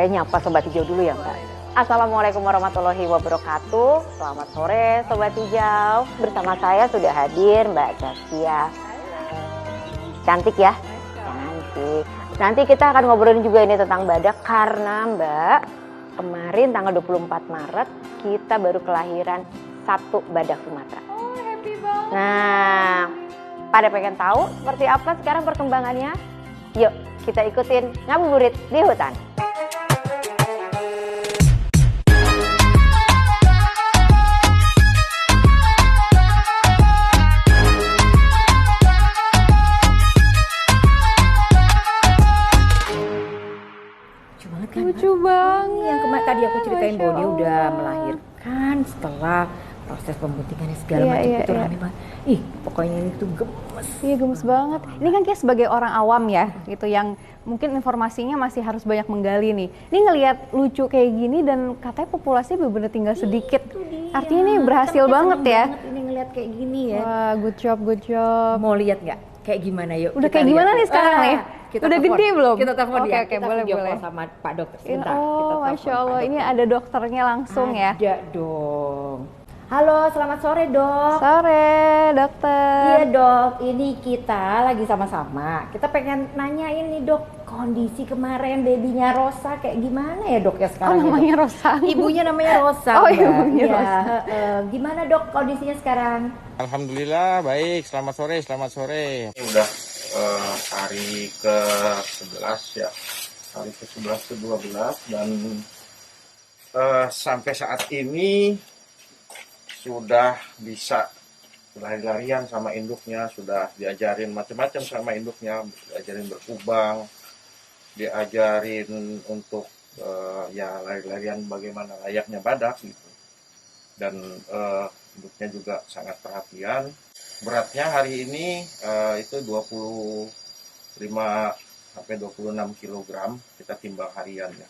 Saya nyapa Sobat Hijau dulu ya Mbak. Assalamualaikum warahmatullahi wabarakatuh. Selamat sore Sobat Hijau. Bersama saya sudah hadir Mbak Zaskia. Cantik ya? Cantik. Nanti kita akan ngobrolin juga ini tentang badak karena Mbak, kemarin tanggal 24 Maret kita baru kelahiran 1 badak Sumatera. Oh, happy banget. Nah, pada pengen tahu seperti apa sekarang perkembangannya? Yuk, kita ikutin ngabuburit di hutan. Lucu banget. Yang kemarin tadi aku ceritain bahwa dia udah melahirkan setelah proses pembuntingannya segala macam itu rame banget. Ih, pokoknya ini tuh gemes. Iya, gemes banget. Ini kan kayak sebagai orang awam ya, gitu yang mungkin informasinya masih harus banyak menggali nih. Ini ngelihat lucu kayak gini dan katanya populasinya bener-bener tinggal sedikit. Artinya ini berhasil banget ya. Ini ngelihat kayak gini ya. Wah, good job, good job. Mau lihat nggak? Kayak gimana yuk? Udah kayak gimana nih sekarang nih? Udah gede belum? Kita telepon dia. Oke, boleh, video boleh. call sama Pak Dokter sebentar. Oh, Masya Allah. Ini ada dokternya langsung ya? Ada dong. Halo, selamat sore dok. Sore, dokter. Iya dok, ini kita lagi sama-sama. Kita pengen nanya ini dok, kondisi kemarin babynya Rosa kayak gimana ya dok ya sekarang? Oh, namanya Rosa. Ibunya namanya Rosa. Oh, ya. ibunya Rosa. Gimana dok kondisinya sekarang? Alhamdulillah baik, selamat sore, selamat sore. Ini udah hari ke-11 ya, hari ke-11 ke-12 dan sampai saat ini sudah bisa lari-larian sama induknya, sudah diajarin macam-macam sama induknya, diajarin berkubang, diajarin untuk ya lari-larian bagaimana layaknya badak gitu. Dan induknya juga sangat perhatian. Beratnya hari ini itu 25 sampai 26 kg kita timbang harian ya.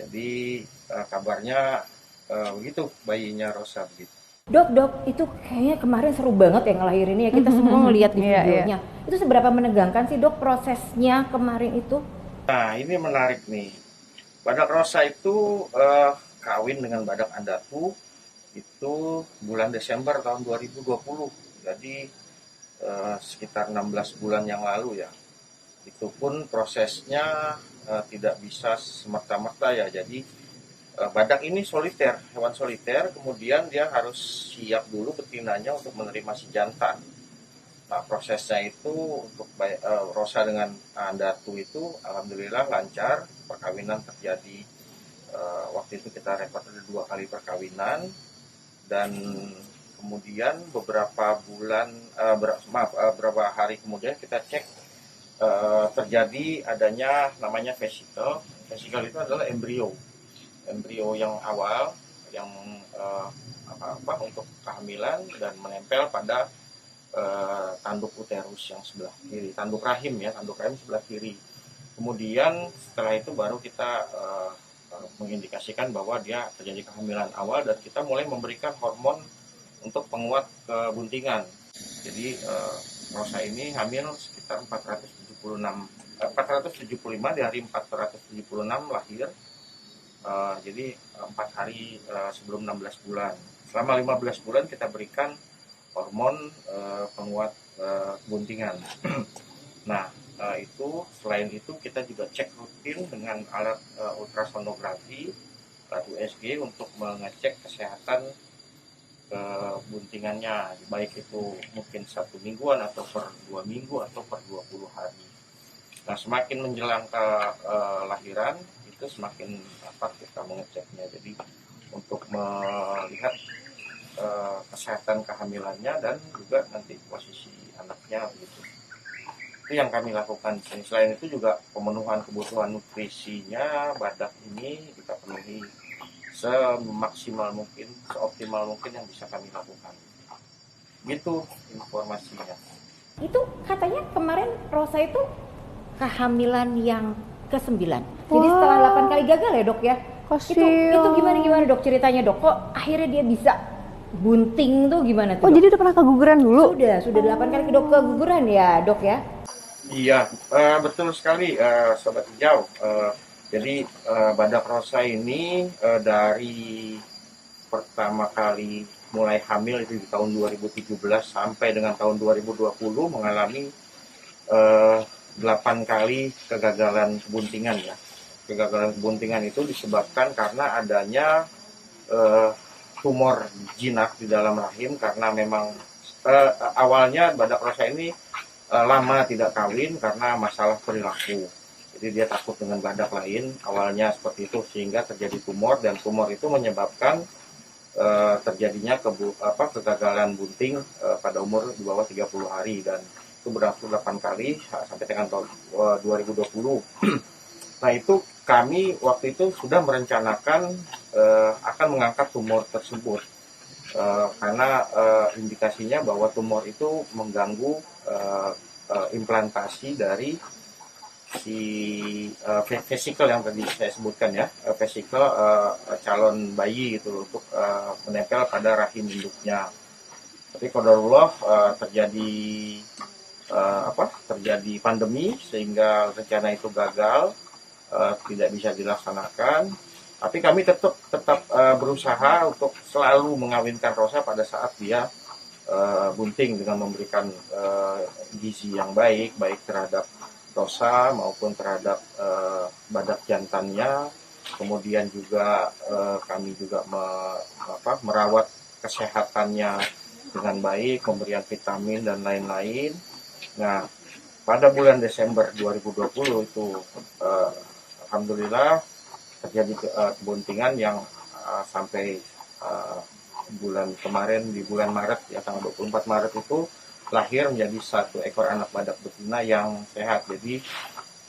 Jadi kabarnya begitu bayinya Rosa begitu. Dok, itu kayaknya kemarin seru banget ya ngelahirinnya. Kita semua ngelihat di videonya. Itu seberapa menegangkan sih dok prosesnya kemarin itu? Nah ini menarik nih. Badak Rosa itu kawin dengan badak Andatu itu bulan Desember tahun 2020. Jadi sekitar 16 bulan yang lalu ya. Itu pun prosesnya tidak bisa semerta-merta ya. Jadi badak ini soliter, hewan soliter, kemudian dia harus siap dulu betinanya untuk menerima si jantan. Nah prosesnya itu untuk Rosa dengan Andatu itu alhamdulillah lancar, perkawinan terjadi. Waktu itu kita rekod ada 2 kali perkawinan dan kemudian beberapa hari kemudian kita cek terjadi adanya namanya vesicle. Vesicle itu adalah embrio yang awal yang untuk kehamilan dan menempel pada tanduk uterus yang sebelah kiri, tanduk rahim sebelah kiri. Kemudian setelah itu baru kita mengindikasikan bahwa dia terjadi kehamilan awal dan kita mulai memberikan hormon untuk penguat kebuntingan. Jadi Rosa ini hamil sekitar 475 di hari 476 lahir. Jadi 4 hari sebelum 16 bulan. Selama 15 bulan kita berikan hormon penguat kebuntingan. Nah, itu selain itu kita juga cek rutin dengan alat ultrasonografi, alat USG untuk mengecek kesehatan kebuntingannya, baik itu mungkin 1 mingguan atau per 2 minggu atau per 20 hari. Nah, semakin menjelang ke lahiran itu semakin kita mengeceknya. Jadi untuk melihat kesehatan kehamilannya dan juga nanti posisi anaknya begitu. Itu yang kami lakukan. Selain itu juga pemenuhan kebutuhan nutrisinya badak ini kita penuhi semaksimal mungkin, seoptimal mungkin yang bisa kami lakukan. Gitu informasinya. Itu katanya kemarin Rosa itu kehamilan yang ke-9. Jadi setelah 8 kali gagal ya dok ya? Itu gimana dok ceritanya dok? Kok akhirnya dia bisa bunting tuh gimana tuh? Oh dok? Jadi udah pernah keguguran dulu? Sudah 8 kali keguguran ya dok ya? Iya, betul sekali Sobat Hijau. Jadi badak rosa ini dari pertama kali mulai hamil itu di tahun 2017 sampai dengan tahun 2020 mengalami 8 kali kegagalan kebuntingan ya. Kegagalan kebuntingan itu disebabkan karena adanya tumor jinak di dalam rahim, karena memang awalnya badak rosa ini lama tidak kawin karena masalah perilaku. Jadi dia takut dengan badak lain, awalnya seperti itu, sehingga terjadi tumor, dan tumor itu menyebabkan terjadinya kegagalan bunting pada umur di bawah 30 hari, dan itu berlangsung 8 kali sampai dengan tahun 2020. Nah itu kami waktu itu sudah merencanakan akan mengangkat tumor tersebut karena indikasinya bahwa tumor itu mengganggu implantasi dari si vesikel yang tadi saya sebutkan ya, vesikel calon bayi gitu untuk menempel pada rahim induknya. Tapi qadarullah terjadi pandemi sehingga rencana itu gagal, tidak bisa dilaksanakan. Tapi kami tetap berusaha untuk selalu mengawinkan Rosa pada saat dia bunting dengan memberikan gizi yang baik terhadap Rosa maupun terhadap badak jantannya. Kemudian juga kami juga merawat kesehatannya dengan baik, pemberian vitamin dan lain-lain. Nah, pada bulan Desember 2020 itu alhamdulillah terjadi kebuntingan yang sampai bulan kemarin, di bulan Maret ya, tanggal 24 Maret itu lahir menjadi 1 ekor anak badak betina yang sehat. Jadi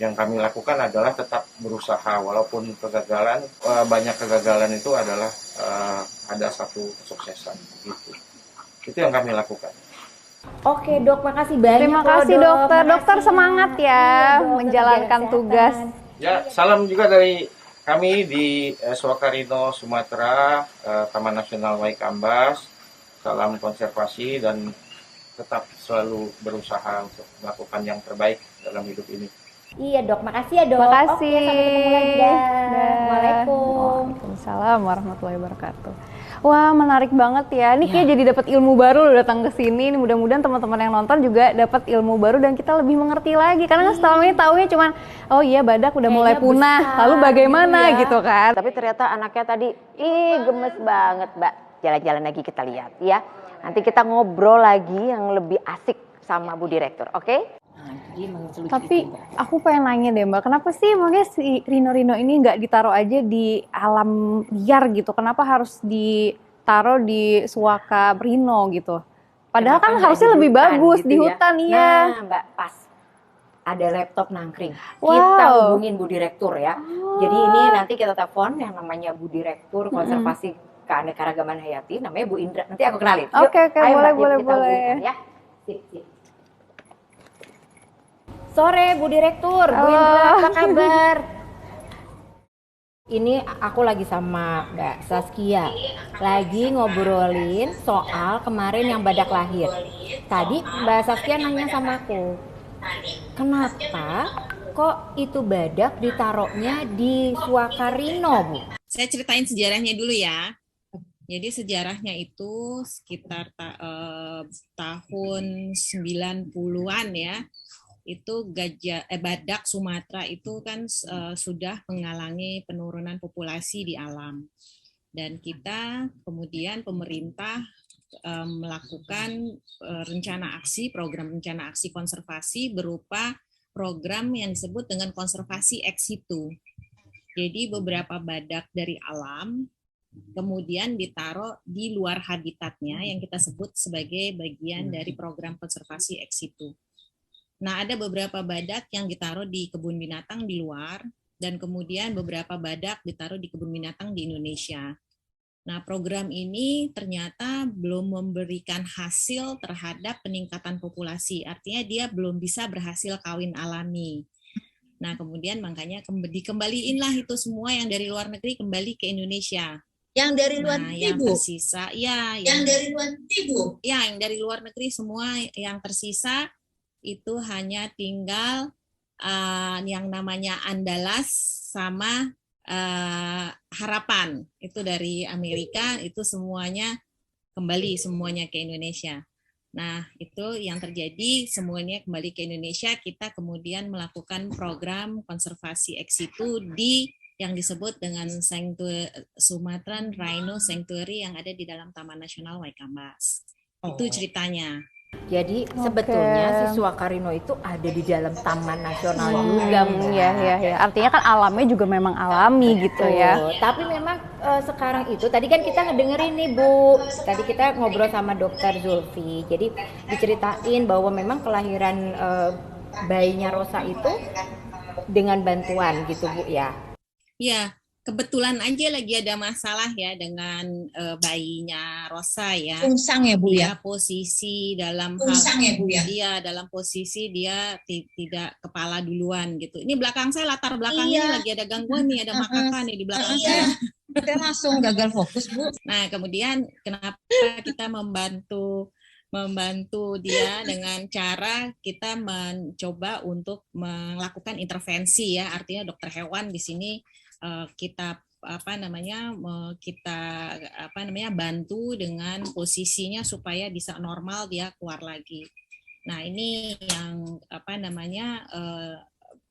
yang kami lakukan adalah tetap berusaha walaupun kegagalan, banyak kegagalan itu adalah ada satu kesuksesan gitu. Itu yang kami lakukan. Oke dok, makasih banyak. Terima kasih dokter. Dokter semangat ya menjalankan tugas. Ya, salam juga dari kami di Swakarino, Sumatera, Taman Nasional Waikambas. Salam konservasi dan tetap selalu berusaha untuk melakukan yang terbaik dalam hidup ini. Iya dok, makasih ya dok. Makasih. Oke, sampai ketemu lagi ya. Waalaikumsalam. Waalaikumsalam warahmatullahi wabarakatuh. Wah, menarik banget ya. Ini kayak jadi dapat ilmu baru loh datang ke sini. Ini mudah-mudahan teman-teman yang nonton juga dapat ilmu baru dan kita lebih mengerti lagi. Karena kan selama ini taunya cuman oh iya badak udah mulai punah. besar, Lalu bagaimana gitu kan. Tapi ternyata anaknya tadi, gemes banget Mbak. Jalan-jalan lagi kita lihat ya. Nanti kita ngobrol lagi yang lebih asik sama Bu Direktur, oke? Tapi aku pengen nanya deh Mbak, kenapa sih makanya si rino-rino ini nggak ditaruh aja di alam liar gitu? Kenapa harus ditaruh di suaka rino gitu? Padahal kan harusnya lebih bagus gitu di ya? hutan, iya. Nah Mbak, pas ada laptop nangkring. Wow. Kita hubungin Bu Direktur ya. Jadi ini nanti kita telepon yang namanya Bu Direktur Konservasi Keanekaragaman Hayati, namanya Bu Indra. Nanti aku kenalin. Yuk, Oke, ayo, Mbak, boleh. kita hubungkan ya. Sip. Sore Bu Direktur, Bu Indra, apa kabar? Ini aku lagi sama Mbak Saskia, lagi ngobrolin soal kemarin yang badak lahir. Tadi Mbak Saskia nanya sama aku, kenapa kok itu badak ditaruhnya di Swakarino, Bu? Saya ceritain sejarahnya dulu ya. Jadi sejarahnya itu sekitar tahun 90-an ya. Itu badak Sumatera itu kan sudah mengalami penurunan populasi di alam. Dan kita kemudian pemerintah melakukan program rencana aksi konservasi berupa program yang disebut dengan konservasi ex situ. Jadi beberapa badak dari alam kemudian ditaruh di luar habitatnya yang kita sebut sebagai bagian dari program konservasi ex situ. Nah, ada beberapa badak yang ditaruh di kebun binatang di luar dan kemudian beberapa badak ditaruh di kebun binatang di Indonesia. Nah, program ini ternyata belum memberikan hasil terhadap peningkatan populasi. Artinya dia belum bisa berhasil kawin alami. Nah, kemudian makanya dikembaliinlah itu semua yang dari luar negeri kembali ke Indonesia. Yang dari luar negeri, yang Bu? tersisa, ya. Yang dari luar negeri, Bu? Ya, yang dari luar negeri semua yang tersisa itu hanya tinggal yang namanya Andalas sama Harapan. Itu dari Amerika, itu semuanya kembali semuanya ke Indonesia. Nah, itu yang terjadi, semuanya kembali ke Indonesia. Kita kemudian melakukan program konservasi ex situ di yang disebut dengan Sumatran Rhino Sanctuary yang ada di dalam Taman Nasional Waikambas. Itu ceritanya. Jadi sebetulnya si Suakarino itu ada di dalam Taman Nasional juga. Ya. Artinya kan alamnya juga memang alami gitu ya. Tapi memang sekarang itu tadi kan kita ngedengerin nih Bu. Tadi kita ngobrol sama Dokter Zulfi. Jadi diceritain bahwa memang kelahiran bayinya Rosa itu dengan bantuan gitu Bu ya. Ya, kebetulan aja lagi ada masalah ya dengan bayinya Rosa ya. Pungsang ya Bu Dia ya. posisi dalam Pungsang ya Bu ya. Dia dalam posisi dia tidak kepala duluan gitu. Ini belakang saya, latar belakangnya Iya. lagi ada gangguan nih, ada makakan nih di belakang saya. Saya langsung gagal fokus Bu. Nah, kemudian kenapa kita membantu dia dengan cara kita mencoba untuk melakukan intervensi ya, artinya dokter hewan di sini kita bantu dengan posisinya supaya bisa normal dia keluar lagi. Nah, ini yang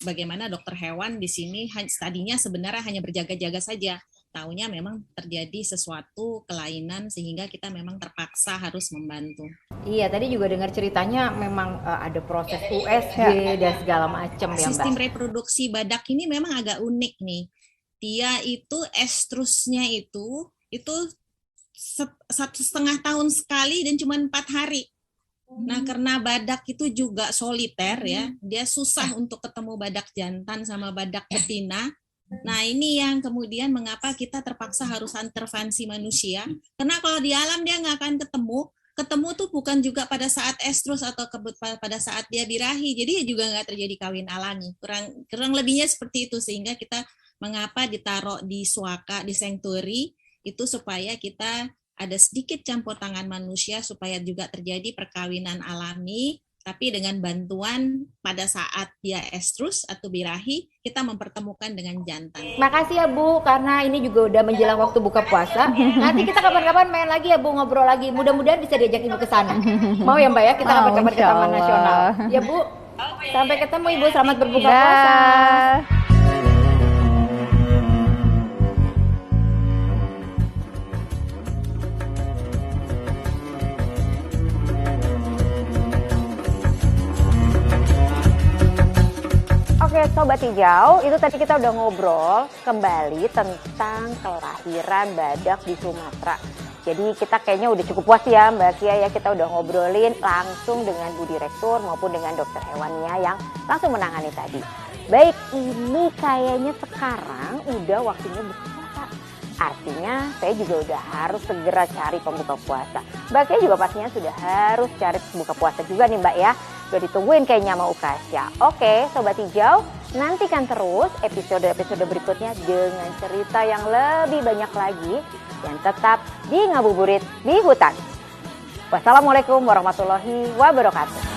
bagaimana dokter hewan di sini tadinya sebenarnya hanya berjaga-jaga saja. Taunya memang terjadi sesuatu kelainan sehingga kita memang terpaksa harus membantu. Iya, tadi juga dengar ceritanya memang ada proses USG dan segala macam ya Mbak. Sistem reproduksi badak ini memang agak unik nih. Dia itu estrusnya itu 1,5 tahun sekali dan cuma 4 hari. Nah, karena badak itu juga soliter ya, dia susah untuk ketemu badak jantan sama badak betina. Nah, ini yang kemudian mengapa kita terpaksa harus intervensi manusia. Karena kalau di alam dia nggak akan ketemu tuh bukan juga pada saat estrus atau pada saat dia birahi. Jadi juga nggak terjadi kawin alami. Kurang lebihnya seperti itu, sehingga kita mengapa ditaruh di suaka, di sanctuary, itu supaya kita ada sedikit campur tangan manusia supaya juga terjadi perkawinan alami, tapi dengan bantuan pada saat dia estrus atau birahi, kita mempertemukan dengan jantan. Makasih ya Bu, karena ini juga udah menjelang waktu buka puasa. Nanti kita kapan-kapan main lagi ya Bu, ngobrol lagi. Mudah-mudahan bisa diajak Ibu ke sana. Mau ya Mbak ya, kita kapan-kapan ke Taman Nasional. Ya Bu, sampai ketemu Ibu, selamat berbuka puasa. Oke Sobat Hijau, itu tadi kita udah ngobrol kembali tentang kelahiran badak di Sumatera. Jadi kita kayaknya udah cukup puas ya Mbak Kia ya, kita udah ngobrolin langsung dengan Bu Direktur maupun dengan dokter hewannya yang langsung menangani tadi. Baik, ini kayaknya sekarang udah waktunya buka puasa. Artinya saya juga udah harus segera cari pembuka puasa. Mbak Kia juga pastinya sudah harus cari pembuka puasa juga nih Mbak ya. Udah ditungguin kayaknya sama Ukasya. Oke Sobat Hijau, nantikan terus episode-episode berikutnya dengan cerita yang lebih banyak lagi. Dan tetap di Ngabuburit di Hutan. Wassalamualaikum warahmatullahi wabarakatuh.